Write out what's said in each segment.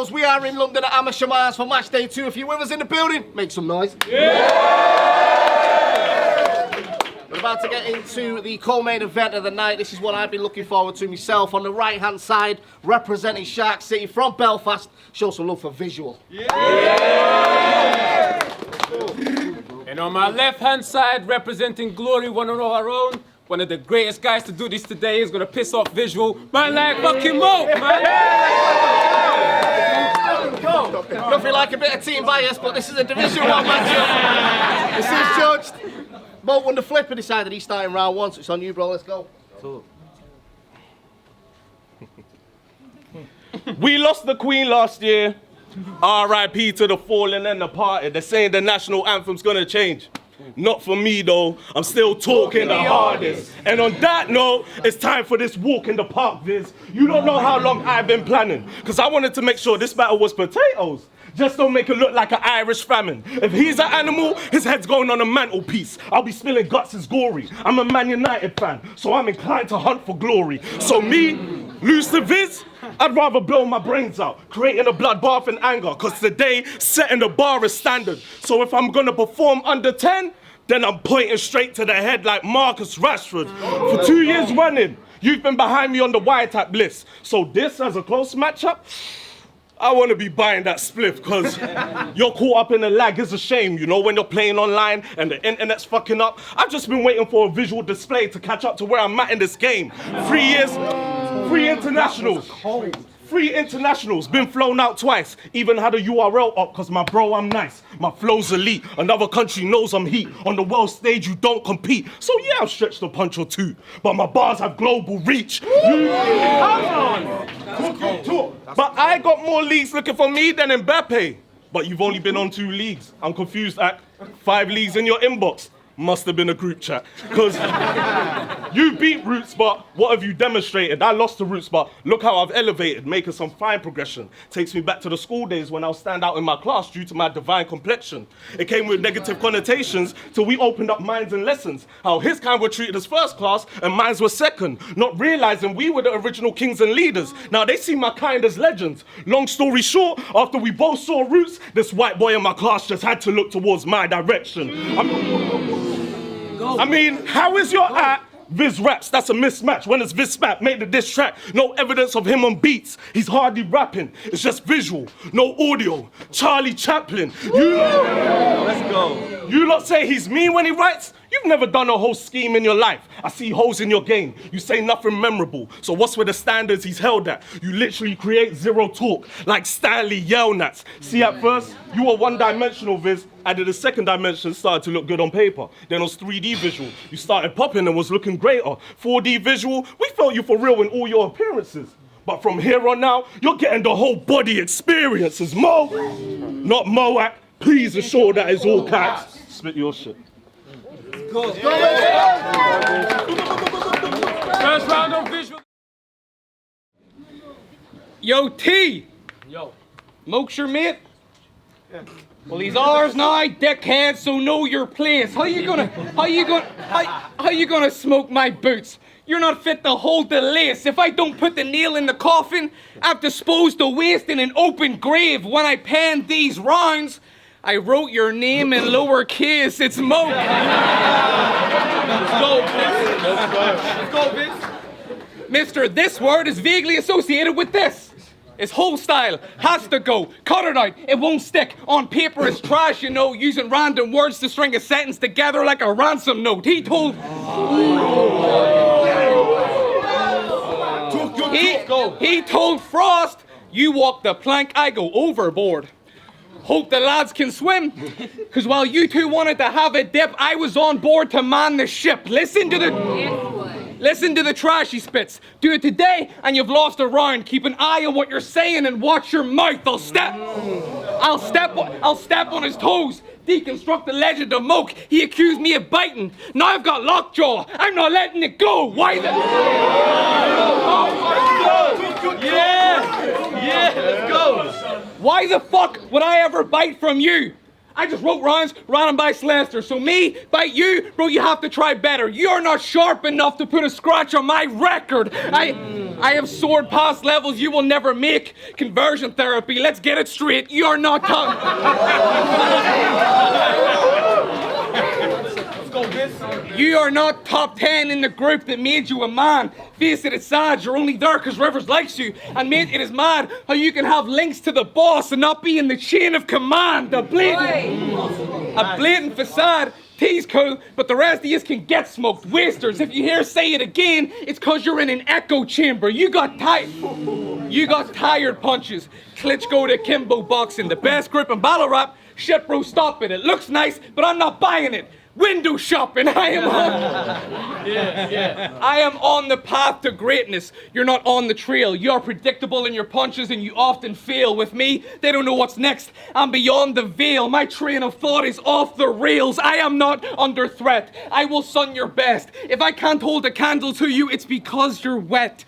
Troubz. We are in London at Amateur Mars for match day 2. If you're with us in the building, make some noise. We're about to get into the co-main event of the night. This is what I've been looking forward to myself. On the right-hand side, representing Shark City from Belfast, show some love for Vizual. And on my left-hand side, representing Glory, one of our own, one of the greatest guys to do this today is gonna piss off Vizual. Man like fucking MOAK, man! Nothing like a bit of team bias, but this is a Division 1 matchup. This is judged. MOAK won the flip and decided he's starting round 1, so it's on you, bro. Let's go. Cool. We lost the Queen last year. R.I.P. to the fallen and the parted. They're saying the national anthem's gonna change. Not for me though, I'm still talking the hardest. And on that note, it's time for this walk in the park, Viz. You don't know how long I've been planning, because I wanted to make sure this battle was potatoes. Just don't make it look like an Irish famine. If he's an animal, his head's going on a mantelpiece. I'll be spilling guts as gory. I'm a Man United fan, so I'm inclined to hunt for glory. So me, lose to Viz, I'd rather blow my brains out, creating a bloodbath in anger, because today, setting the bar is standard. So if I'm gonna perform under 10, then I'm pointing straight to the head like Marcus Rashford. For 2 years running, you've been behind me on the wiretap list. So this, as a close matchup, I want to be buying that spliff, because you're caught up in the lag. It's a shame, you know, when you're playing online and the internet's fucking up. I've just been waiting for a visual display to catch up to where I'm at in this game. 3 years, 3 internationals. 3 internationals, been flown out twice. Even had a URL up, because my bro, I'm nice. My flow's elite. Another country knows I'm heat. On the world stage, you don't compete. So yeah, I've stretched a punch or two, but my bars have global reach. But I got more leagues looking for me than Mbappe. But you've only been on 2 leagues. I'm confused, Ak. 5 leagues in your inbox. Must have been a group chat. Because you beat Roots, but what have you demonstrated? I lost to Roots, but look how I've elevated, making some fine progression. Takes me back to the school days when I'll stand out in my class due to my divine complexion. It came with negative connotations till we opened up minds and lessons. How his kind were treated as first class and mines were second. Not realizing we were the original kings and leaders. Now they see my kind as legends. Long story short, after we both saw Roots, this white boy in my class just had to look towards my direction. I mean, how is your eye? Viz raps, that's a mismatch. When it's Viz spat, made the diss track. No evidence of him on beats. He's hardly rapping. It's just visual, no audio. Charlie Chaplin. Let's go. You lot say he's mean when he writes? You've never done a whole scheme in your life. I see holes in your game. You say nothing memorable. So what's with the standards he's held at? You literally create zero talk, like Stanley Yelnats. See, at first, you were one-dimensional, Viz. Added a second dimension, started to look good on paper. Then it was 3D visual. You started popping and was looking greater. 4D visual, we felt you for real in all your appearances. But from here on now, you're getting the whole body experiences, Mo. Not MOAK. Please assure that it's all caps. Spit your shit. Go. First round on Visual. Yo, T. Yo. MOAK's your mate? Yeah. Well, he's ours now, dickhead, so know your place. How you gonna smoke my boots? You're not fit to hold the lace. If I don't put the nail in the coffin, I've disposed the waste in an open grave. When I penned these rounds, I wrote your name in lowercase. It's MOAK. Let's go, Vince. Mister, this word is vaguely associated with this. His whole style has to go. Cut it out, it won't stick. On paper it's trash, you know, using random words to string a sentence together like a ransom note. He told Frost, you walk the plank, I go overboard. Hope the lads can swim, because while you two wanted to have a dip, I was on board to man the ship. Listen to the trash he spits. Do it today and you've lost a round. Keep an eye on what you're saying and watch your mouth. I'll step on his toes. Deconstruct the legend of MOAK. He accused me of biting. Now I've got lockjaw. I'm not letting it go. Why the... Yeah, let's go. Why the fuck would I ever bite from you? I just wrote rhymes, ran them by Slester. So me, bite you, bro, you have to try better. You're not sharp enough to put a scratch on my record. I have soared past levels you will never make. Conversion therapy, let's get it straight. You're not You are not top 10 in the group that made you a man. Face it, it's sad, you're only there because Rivers likes you. And mate, it is mad how you can have links to the boss and not be in the chain of command. A blatant facade. T's cool, but the rest of you can get smoked. Wasters, if you hear say it again, it's cause you're in an echo chamber. You got tired punches. Klitschko to Kimbo boxing, the best grip in battle rap. Shit bro, stop it. It looks nice, but I'm not buying it. Window shopping, I am on the path to greatness. You're not on the trail. You're predictable in your punches and you often fail. With me, they don't know what's next. I'm beyond the veil. My train of thought is off the rails. I am not under threat. I will sun your best. If I can't hold a candle to you, it's because you're wet.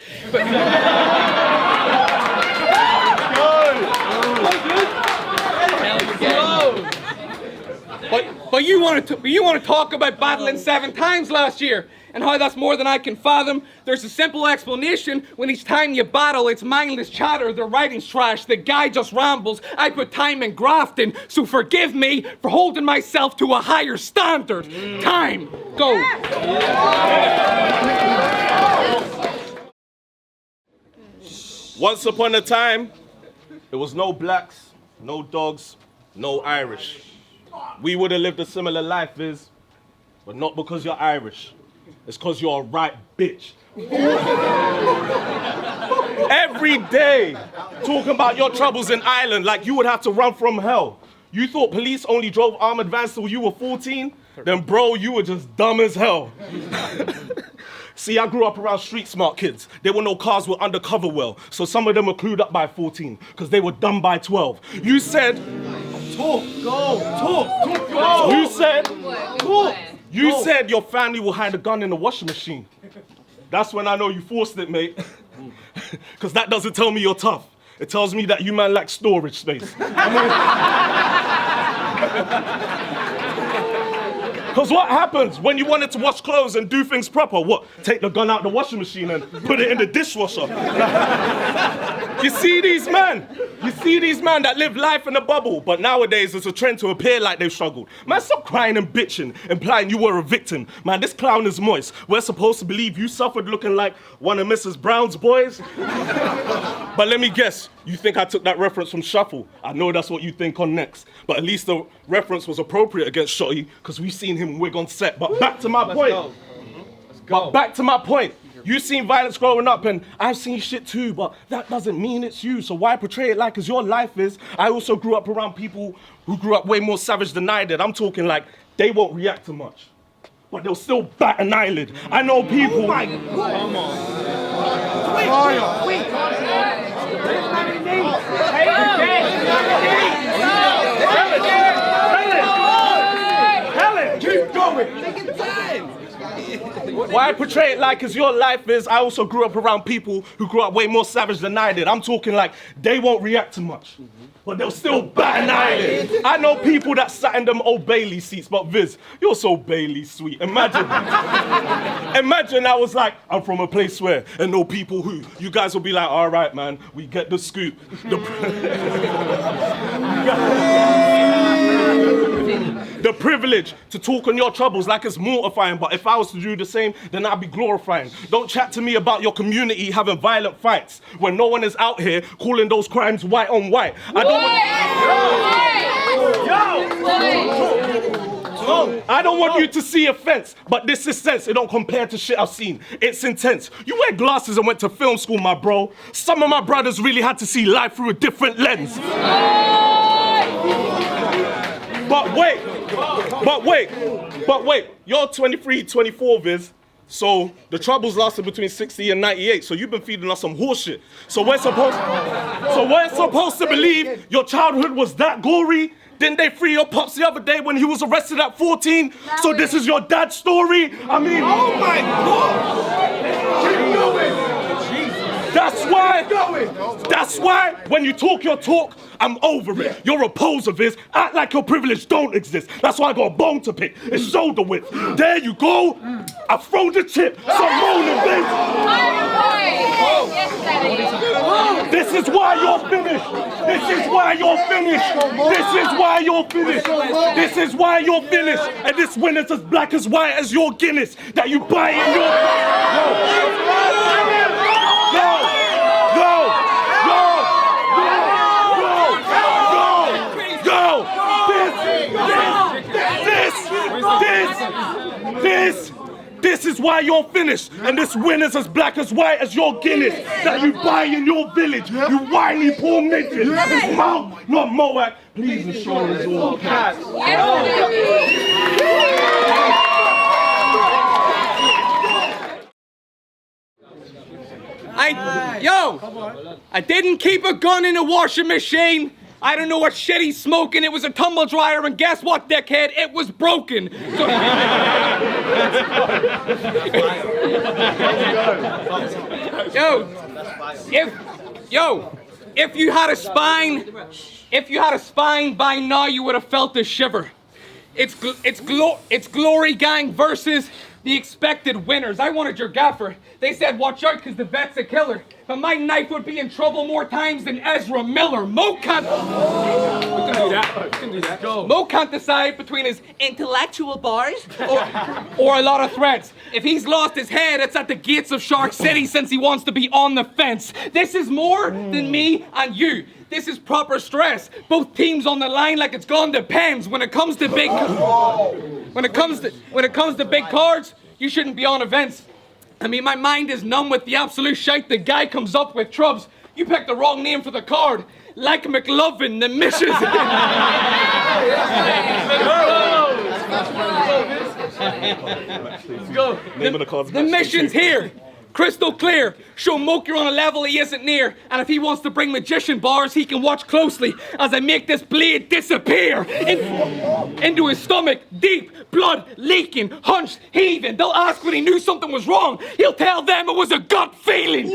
But you want to talk about battling 7 times last year and how that's more than I can fathom. There's a simple explanation. When each time you battle, it's mindless chatter. The writing's trash. The guy just rambles. I put time and graft in, so forgive me for holding myself to a higher standard. Time, go. Once upon a time, there was no blacks, no dogs, no Irish. We would have lived a similar life, Viz, but not because you're Irish. It's because you're a right bitch. Every day, talking about your troubles in Ireland like you would have to run from hell. You thought police only drove armored vans till you were 14? Then bro, you were just dumb as hell. See, I grew up around street smart kids. There were no cars with undercover well, so some of them were clued up by 14, because they were dumb by 12. You said, talk, go. You said, talk. You said your family will hide a gun in the washing machine. That's when I know you forced it, mate. Because that doesn't tell me you're tough. It tells me that you man lack storage space. Because what happens when you wanted to wash clothes and do things proper? What? Take the gun out the washing machine and put it in the dishwasher. You see these men that live life in a bubble, but nowadays it's a trend to appear like they've struggled. Man, stop crying and bitching, implying you were a victim. Man, this clown is moist. We're supposed to believe you suffered looking like one of Mrs. Brown's boys? But let me guess, you think I took that reference from Shuffle. I know that's what you think on next. But at least the reference was appropriate against Shotty, because we've seen him wig on set. But back to my point. Back to my point. You've seen violence growing up, and I've seen shit too, but that doesn't mean it's you. So why portray it like as your life is? I also grew up around people who grew up way more savage than I did. I'm talking like they won't react to much, but they'll still bat an eyelid. I know people. Oh my God. Come on. Wait. Helen, keep going. Take your time. Why I portray it like as your life is, I also grew up around people who grew up way more savage than I did. I'm talking like they won't react to much, but they'll still bat an eyelid. I know people that sat in them old Bailey seats, but Viz, you're so Bailey sweet. Imagine I was like, I'm from a place where, and know people who, you guys will be like, all right, man, we get the scoop. The privilege to talk on your troubles like it's mortifying, but if I was to do the same, then I'd be glorifying. Don't chat to me about your community having violent fights when no one is out here calling those crimes white on white. I don't want you to see offense, but this is sense. It don't compare to shit I've seen. It's intense. You wear glasses and went to film school, my bro. Some of my brothers really had to see life through a different lens. But wait, you're 23, 24, Viz. So the Troubz lasted between 60 and 98, so you've been feeding us some horseshit. So we're supposed to believe your childhood was that gory? Didn't they free your pops the other day when he was arrested at 14? So this is your dad's story? I mean, oh my God! That's why when you talk your talk, I'm over it. You're a poser, Viz. Act like your privilege don't exist. That's why I got a bone to pick. It's shoulder width. There you go. I throw the chip. Some moaning, Viz. Yo! This is why you're finished. This is why you're finished. This is why you're finished. This is why you're finished. And this winner's as black as white as your Guinness that you buy in your... This is why you're finished, and this winner's as black as white as your Guinness that you buy in your village, you whiny poor midget. It's MOAK, not MOAK. Please ensure it's all cat. I didn't keep a gun in a washing machine. I don't know what shit he's smoking. It was a tumble dryer, and guess what, dickhead? It was broken. So if you had a spine, by now you would have felt a shiver. It's Glory Gang versus the expected winners. I wanted your gaffer. They said, watch out, because the vet's a killer. But my knife would be in trouble more times than Ezra Miller. MOAK can't... We can do that. MOAK can't decide between his intellectual bars or a lot of threats. If he's lost his head, it's at the gates of Shark City since he wants to be on the fence. This is more than me and you. This is proper stress. Both teams on the line like it's gone to pens. When it comes to big big cards, you shouldn't be on events. I mean, my mind is numb with the absolute shite the guy comes up with. Troubz, you picked the wrong name for the card. Like McLovin, the missions. Let's go. Name of the cards. The mission's here. Crystal clear. Show MOAK you're on a level he isn't near. And if he wants to bring magician bars, he can watch closely as I make this blade disappear into his stomach, deep, blood leaking, hunched, heaving. They'll ask when he knew something was wrong. He'll tell them it was a gut feeling. Are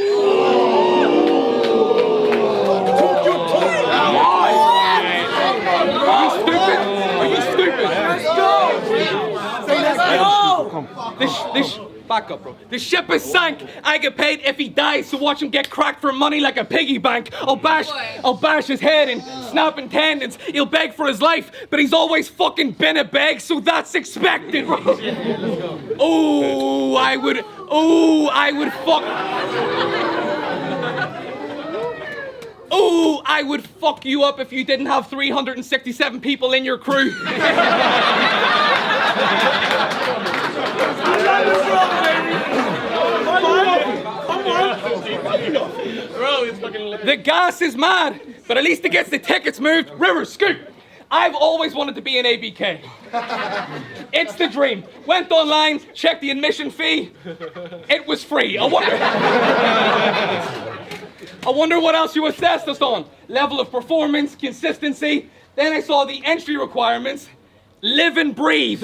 you stupid? Let's go! Back up, bro. The ship is sank. I get paid if he dies, so watch him get cracked for money like a piggy bank. I'll bash his head and snapping tendons. He'll beg for his life, but he's always fucking been a beg, so that's expected. I would fuck you up if you didn't have 367 people in your crew. The gas is mad, but at least it gets the tickets moved. River, scoop. I've always wanted to be an ABK. It's the dream. Went online, checked the admission fee. It was free. I wonder what else you assessed us on. Level of performance, consistency. Then I saw the entry requirements. Live and breathe.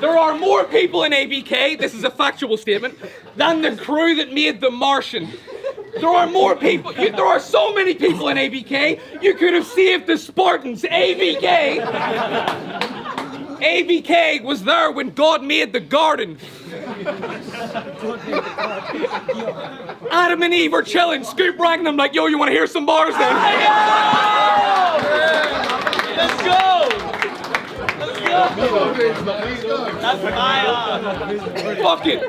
There are more people in ABK, this is a factual statement, than the crew that made The Martian. There are more people, there are so many people in ABK, you could have saved the Spartans. ABK was there when God made the garden. Adam and Eve are chilling, Scoop ranking them like, yo, you want to hear some bars then? Let's go! That's fire! Fuck it!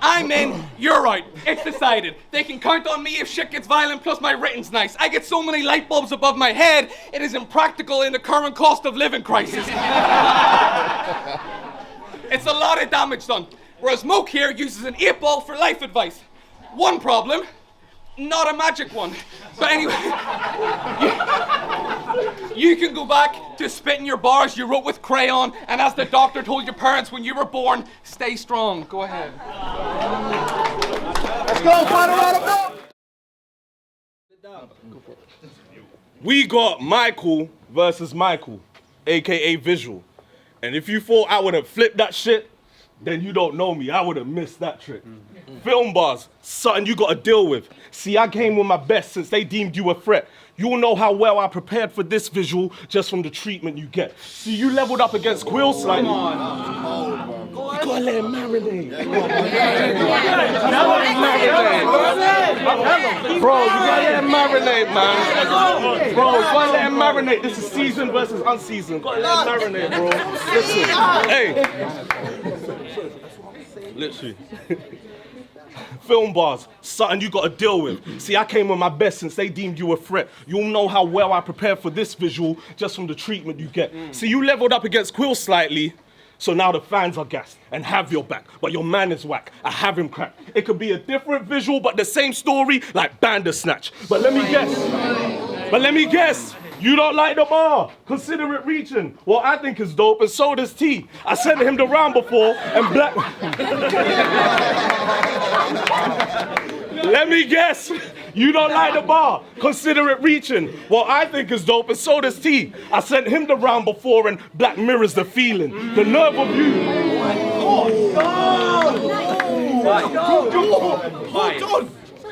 I'm in, you're right. It's decided. They can count on me if shit gets violent, plus my written's nice. I get so many light bulbs above my head, it is impractical in the current cost of living crisis. It's a lot of damage done. Whereas MOAK here uses an 8-ball for life advice. One problem, not a magic one. But anyway, you can go back to spitting your bars you wrote with crayon, and as the doctor told your parents when you were born, stay strong. Go ahead. Let's go, final round of applause. We got Michael versus Michael, aka Vizual. And if you thought I would have flipped that shit, then you don't know me. I would have missed that trick. Film bars, something you gotta deal with. See, I came with my best since they deemed you a threat. You'll know how well I prepared for this Vizual just from the treatment you get. See, you leveled up against Quill slightly. gotta let him marinate. Bro, you gotta let him marinate, man. Bro, you gotta let him marinate. This is seasoned versus unseasoned. Gotta let him marinate, bro. Listen. Hey. Literally. Film bars, something you gotta deal with. See, I came with my best since they deemed you a threat. You'll know how well I prepared for this visual just from the treatment you get. See, you leveled up against Quill slightly, so now the fans are gassed and have your back. But your man is whack. I have him cracked. It could be a different visual, but the same story like Bandersnatch. But let me guess. You don't like the bar. Consider it reaching. Well, I think it's dope, and so does T. I sent him the round before, and Black... Let me guess. You don't like the bar. Consider it reaching. Well, I think it's dope, and so does T. I sent him the round before, and Black mirrors the feeling. The nerve of you...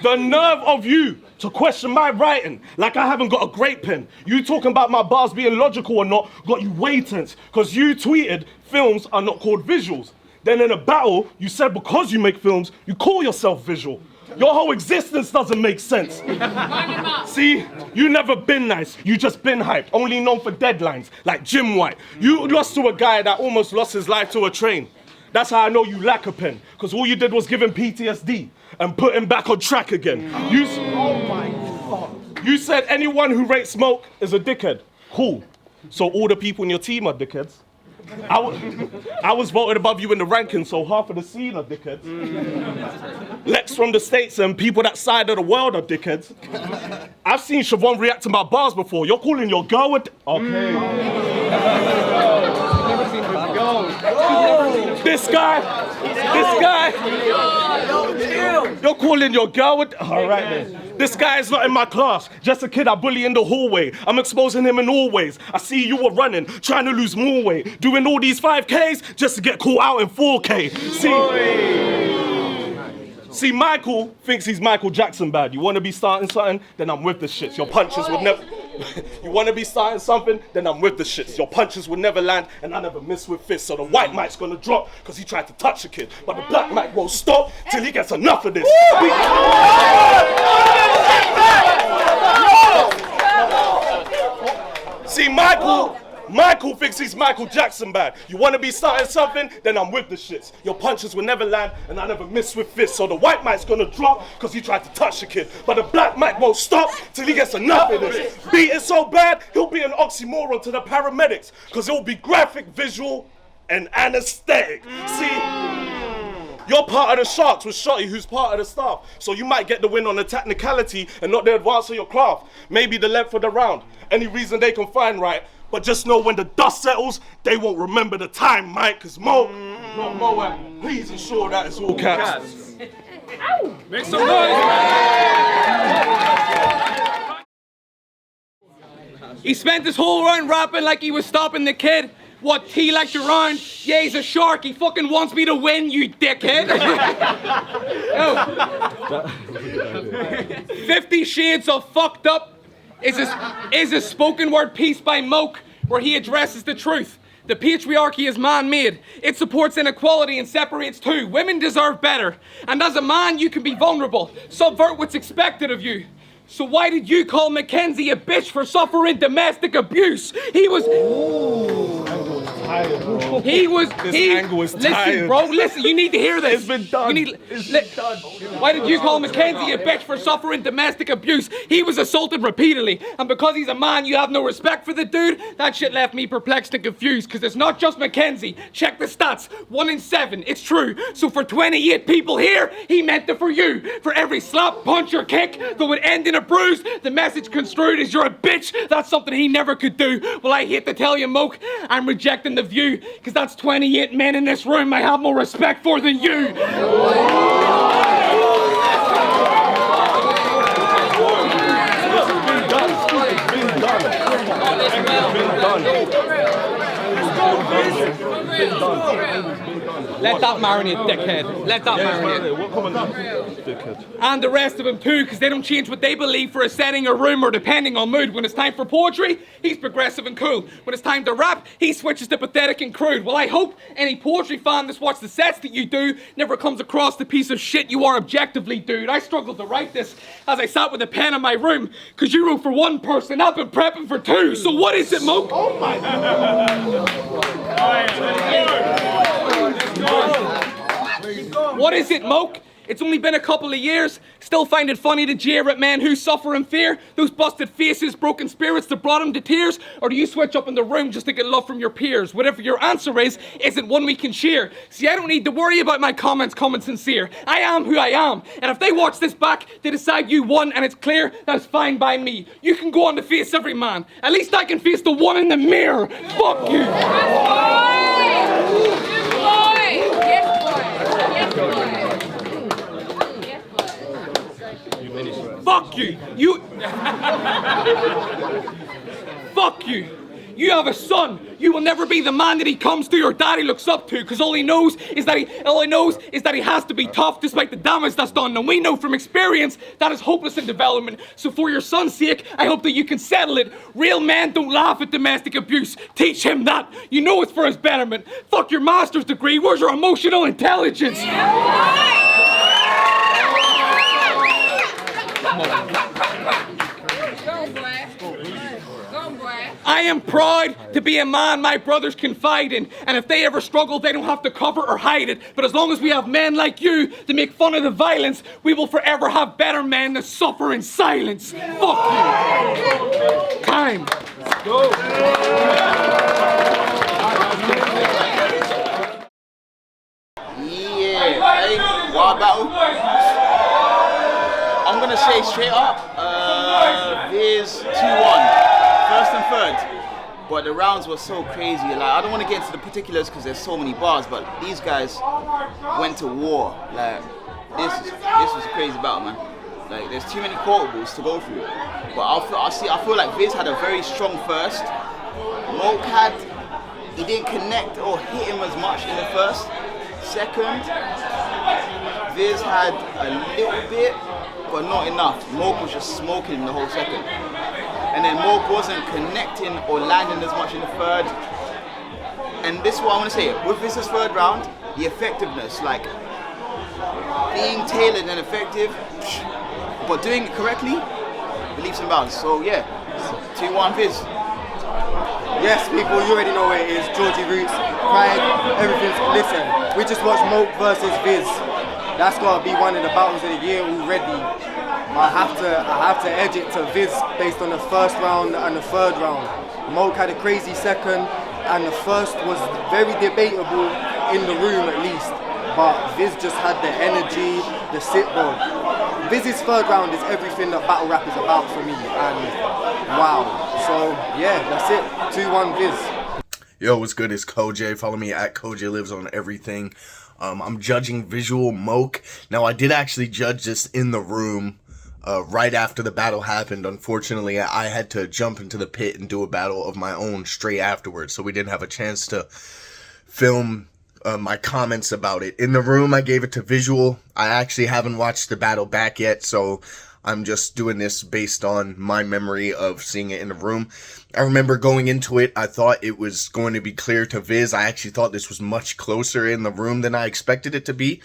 The nerve of you to question my writing like I haven't got a great pen. You talking about my bars being logical or not got you way tense, because you tweeted films are not called visuals. Then in a battle, you said because you make films, you call yourself visual. Your whole existence doesn't make sense. See, you never been nice, you just been hyped, only known for deadlines, like Jim White. You lost to a guy that almost lost his life to a train. That's how I know you lack a pen, because all you did was give him PTSD and put him back on track again. Oh my God. You said anyone who rates smoke is a dickhead. Cool. So all the people in your team are dickheads. I was voted above you in the rankings, so half of the scene are dickheads. Lex from the States and people that side of the world are dickheads. I've seen Siobhan react to my bars before. You're calling your girl a okay. This guy. You're calling your girl with... All right then. This guy is not in my class. Just a kid I bully in the hallway. I'm exposing him in all ways. I see you were running, trying to lose more weight. Doing all these 5Ks just to get caught out in 4K. See, Michael thinks he's Michael Jackson bad. You want to be starting something? Then I'm with the shits. Your punches would never... You want to be starting something? Then I'm with the shits. Your punches would never land, and I never miss with fists. So the white mic's gonna drop because he tried to touch a kid. But the black mic won't stop till he gets enough of this. See, Michael thinks he's Michael Jackson bad. You want to be starting something? Then I'm with the shits. Your punches will never land, and I never miss with fists. So the white mic's gonna drop because he tried to touch a kid. But the black mic won't stop till he gets enough of this. Beat it so bad, he'll be an oxymoron to the paramedics, because it'll be graphic, visual, and anesthetic. See? You're part of the Sharks with Shotty, who's part of the staff. So you might get the win on the technicality and not the advance of your craft. Maybe the length of the round. Any reason they can find right. But just know when the dust settles, they won't remember the time, Mike. Cause MOAK, please ensure that it's all caps. Make some noise. He spent his whole round rapping like he was stopping the kid. What, T like to run? Yeah, he's a shark. He fucking wants me to win, you dickhead. 50 Shades of Fucked Up is a spoken word piece by MOAK where he addresses the truth. The patriarchy is man-made. It supports inequality and separates two. Women deserve better. And as a man, you can be vulnerable. Subvert what's expected of you. So why did you call Mackenzie a bitch for suffering domestic abuse? He was... Listen, bro, listen, you need to hear this. It's been done. Why did you call Mackenzie a bitch for suffering domestic abuse? He was assaulted repeatedly, and because he's a man, you have no respect for the dude? That shit left me perplexed and confused, because it's not just Mackenzie. Check the stats, 1 in 7, it's true. So for 28 people here, he meant it for you. For every slap, punch, or kick that would end in a bruise, the message construed is you're a bitch. That's something he never could do. Well, I hate to tell you, MOAK, I'm rejecting the view, because that's 28 men in this room I have more respect for than you. It's been done. Let that marinate, dickhead. Let that marinate. What comment? Dickhead. And the rest of them too, because they don't change what they believe for a setting or room or depending on mood. When it's time for poetry, he's progressive and cool. When it's time to rap, he switches to pathetic and crude. Well, I hope any poetry fan that's watched the sets that you do never comes across the piece of shit you are objectively, dude. I struggled to write this as I sat with a pen in my room, because you wrote for one person, I've been prepping for two. So what is it, MOAK? Oh my What is it, MOAK? It's only been a couple of years. Still find it funny to jeer at men who suffer in fear? Those busted faces, broken spirits that brought him to tears? Or do you switch up in the room just to get love from your peers? Whatever your answer is, isn't one we can share. See, I don't need to worry about my comments coming sincere. I am who I am. And if they watch this back, they decide you won and it's clear, that's fine by me. You can go on to face every man. At least I can face the one in the mirror. Fuck you. Fuck you! Fuck you! You have a son. You will never be the man that he comes to or daddy looks up to, because all he knows is that he has to be tough despite the damage that's done. And we know from experience that is hopeless in development. So for your son's sake, I hope that you can settle it. Real men don't laugh at domestic abuse. Teach him that. You know it's for his betterment. Fuck your master's degree. Where's your emotional intelligence? I am proud to be a man my brothers confide in, and if they ever struggle, they don't have to cover or hide it. But as long as we have men like you to make fun of the violence, we will forever have better men that suffer in silence. Fuck you. Time. Go. Yeah, hey, wild battle. I'm gonna say straight up, Viz 2-1. First and third, but the rounds were so crazy. Like, I don't want to get into the particulars because there's so many bars, but these guys went to war. Like, this was a crazy battle, man. Like, there's too many quotables to go through. But I feel like Viz had a very strong first. MOAK he didn't connect or hit him as much in the first. Second, Viz had a little bit, but not enough. MOAK was just smoking him the whole second. And then MOAK wasn't connecting or landing as much in the third. And this is what I want to say, with Viz's third round, the effectiveness, like being tailored and effective, but doing it correctly, leaps and bounds. So yeah, 2-1 Viz. Yes, people, you already know what it is. Georgie Roots, Pride, everything's. Listen, we just watched MOAK versus Viz. That's gotta be one of the battles of the year already. I have to edge it to Viz based on the first round and the third round. MOAK had a crazy second, and the first was very debatable in the room at least. But Viz just had the energy, the sit-ball. Viz's third round is everything that battle rap is about for me, and wow. So yeah, that's it. 2-1 Viz. Yo, what's good? It's Koj. Follow me at Koj Lives on everything. I'm judging Visual MOAK. Now, I did actually judge this in the room right after the battle happened. Unfortunately, I had to jump into the pit and do a battle of my own straight afterwards, so we didn't have a chance to film my comments about it. In the room, I gave it to Visual. I actually haven't watched the battle back yet, so I'm just doing this based on my memory of seeing it in the room. I remember going into it, I thought it was going to be clear to Viz. I actually thought this was much closer in the room than I expected it to be.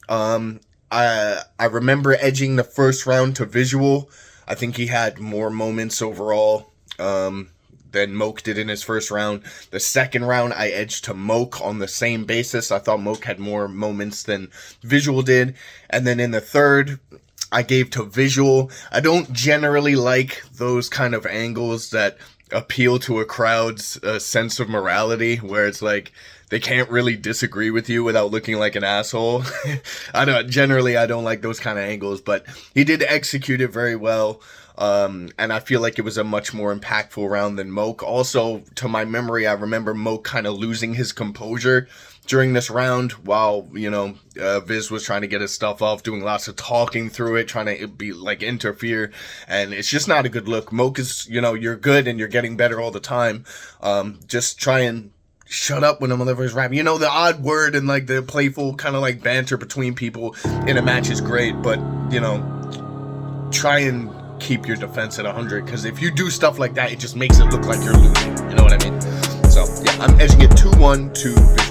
I remember edging the first round to Visual. I think he had more moments overall than MOAK did in his first round. The second round, I edged to MOAK on the same basis. I thought MOAK had more moments than Visual did. And then in the third, I gave to Visual. I don't generally like those kind of angles that appeal to a crowd's sense of morality, where it's like they can't really disagree with you without looking like an asshole. I don't like those kind of angles, but he did execute it very well. And I feel like it was a much more impactful round than MOAK. Also, to my memory, I remember MOAK kind of losing his composure during this round while, you know, Viz was trying to get his stuff off, doing lots of talking through it, trying to be like interfere, and it's just not a good look. MOAK is, you know, you're good and you're getting better all the time. Just try and shut up when a motherfucker's rapping. You know, the odd word and like the playful kind of like banter between people in a match is great, but you know, try and keep your defense at 100, because if you do stuff like that, it just makes it look like you're losing. You know what I mean? So yeah, I'm edging it 2-1 to Vizual.